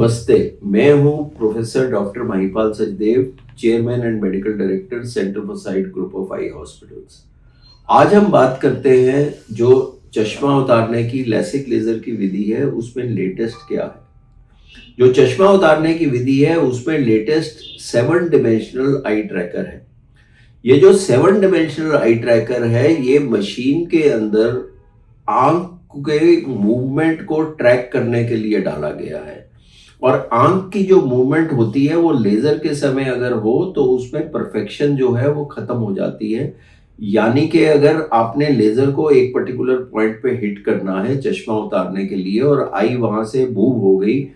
नमस्ते, मैं हूं professor doctor Mahipal Sachdev, chairman and medical director centre for site group of I hospitals. आज हम बात करते हैं जो चश्मा उतारने की लैसिक लेजर की विधि है उसमें लेटेस्ट क्या है। जो चश्मा उतारने की विधि है उसमें लेटेस्ट 7 डिमेंशनल आई ट्रैकर है। ये जो 7 डिमेंशनल आई ट्रैकर है ये मशीन के अंदर आंख के मूवमेंट को ट्रैक करने के लिए डाला गया है। और आंख की जो मूवमेंट होती है वो लेजर के समय अगर हो तो उसमें परफेक्शन जो है वो खत्म हो जाती है। यानी कि अगर आपने लेजर को एक पर्टिकुलर पॉइंट पे हिट करना है चश्मा उतारने के लिए और आई वहां से मूव हो गई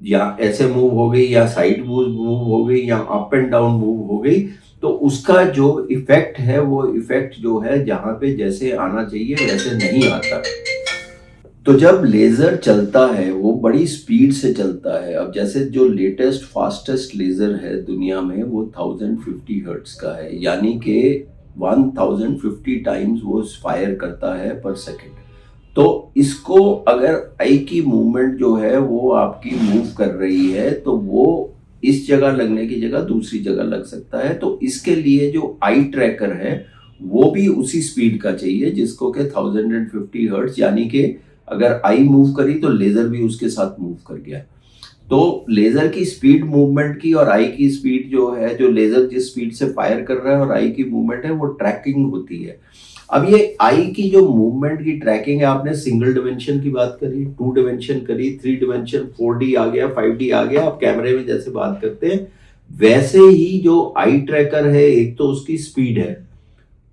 या ऐसे मूव हो गई या साइड मूव हो गई या अप एंड डाउन मूव हो गई, तो उसका जो इफेक्ट है वो इफेक्ट जो है जहां पे जैसे आना चाहिए वैसे नहीं आता। तो जब लेजर चलता है वो बड़ी स्पीड से चलता है। अब जैसे जो लेटेस्ट फास्टेस्ट लेजर है दुनिया में वो 1050 हर्ट्ज का है, यानी कि 1050 टाइम्स वो फायर करता है पर सेकंड। तो इसको अगर आई की मूवमेंट जो है वो आपकी मूव कर रही है तो वो इस जगह लगने की जगह दूसरी जगह लग सकता है। तो इसके लिए जो आई ट्रैकर है वो भी उसी स्पीड का चाहिए जिसको कि 1050 हर्ट्ज, यानी कि अगर आई मूव करी तो लेजर भी उसके साथ मूव कर गया। तो लेजर की स्पीड मूवमेंट की और आई की स्पीड जो है, जो लेजर जिस स्पीड से फायर कर रहा है और आई की मूवमेंट है वो ट्रैकिंग होती है। अब ये आई की जो मूवमेंट की ट्रैकिंग है, आपने सिंगल डिमेंशन की बात करी, 2 डिमेंशन करी, 3 डिमेंशन, 4D आ गया, 5D आ गया। आप कैमरे में जैसे बात करते हैं वैसे ही जो आई ट्रैकर है, एक तो उसकी स्पीड है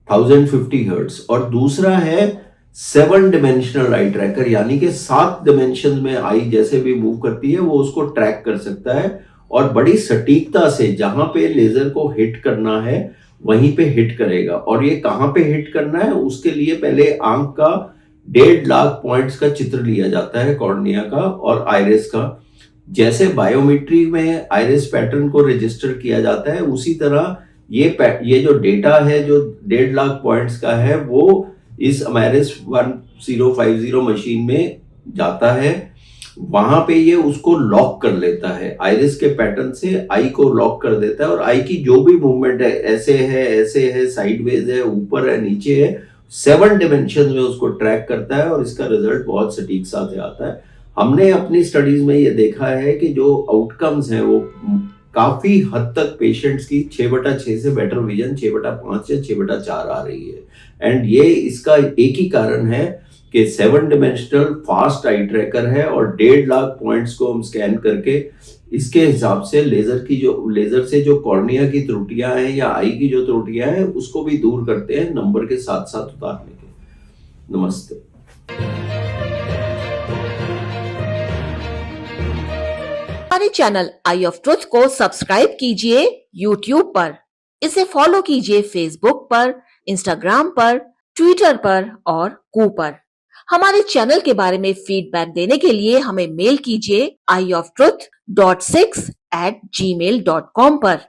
1050 हर्ट्ज और दूसरा है 7 डिमेंशनल आई ट्रैकर, यानी कि 7 डिमेंशन में आई जैसे भी मूव करती है वो उसको ट्रैक कर सकता है और बड़ी सटीकता से जहां पे लेजर को हिट करना है वहीं पे हिट करेगा। और ये कहां पे हिट करना है उसके लिए पहले आंख का 1.5 लाख पॉइंट्स का चित्र लिया जाता है, कॉर्निया का और आइरिस का। जैसे बायोमेट्री में आइरिस पैटर्न को रजिस्टर किया जाता है उसी तरह ये जो डेटा है जो 1.5 लाख पॉइंट्स का है वो इस अमेरिस 1050 मशीन में जाता है। वहां पे ये उसको लॉक कर लेता है, आइरिस के पैटर्न से आई को लॉक कर देता है और आई की जो भी मूवमेंट है, ऐसे है, साइडवेज है, ऊपर है, नीचे है, 7 डिमेंशन में उसको ट्रैक करता है और इसका रिजल्ट बहुत सटीक सा आता है। हमने अपनी स्टडीज में ये देखा है कि जो आउटकम्स हैं वो काफी हद तक पेशेंट्स की 6/6 से बेटर विजन 6/5 या 6/4 आ रही है। एंड ये इसका एक ही कारण है कि 7 डिमेंशनल फास्ट आई ट्रैकर है और 1.5 लाख पॉइंट्स को हम स्कैन करके इसके हिसाब से लेजर से जो कॉर्निया की त्रुटियां हैं या आई की जो त्रुटियां हैं उसको भी दूर करते हैं नंबर के साथ साथ उतारने के। नमस्ते। हमारे चैनल आई ऑफ ट्रुथ को सब्सक्राइब कीजिए YouTube पर, इसे फॉलो कीजिए Facebook पर, Instagram पर, Twitter पर और कू पर। हमारे चैनल के बारे में फीडबैक देने के लिए हमें मेल कीजिए ioftruth.6@gmail.com पर।